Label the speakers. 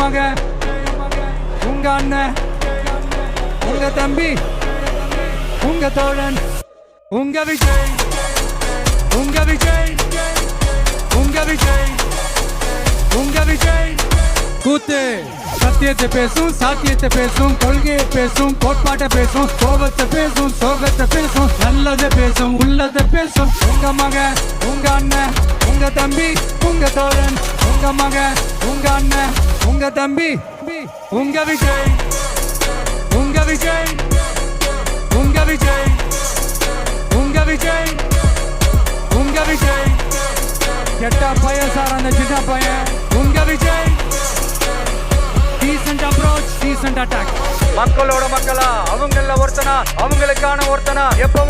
Speaker 1: மக, உங்க அண்ணன், உங்க தம்பி, உங்க தோழன், உங்க விஜய், உங்க விஜய், உங்க விஜய், உங்க விஜய். கூத்து சத்தியத்தை பேசும், சாத்தியத்தை பேசும், கொள்கையை பேசும், கோட்பாட்டை பேசும், கோபத்தை பேசும், சோகத்தை பேசும், நல்லதை பேசும், உள்ளதை பேசும். உங்க மக, உங்க அண்ணன், உங்க தம்பி, உங்க தோழன், உங்க மக, உங்க அண்ணன், உங்க தம்பி, உங்க விஜய், உங்க விஜய், உங்க விஜய், உங்க விஜய், உங்க விஜய். கெட்ட பையன் சார் அந்த சின்ன பையன். உங்க Vijay. Decent approach, decent attack.
Speaker 2: மக்களோட மக்களா, அவங்கள ஒருத்தனா, அவங்களுக்கான ஒருத்தனா, எப்பவும்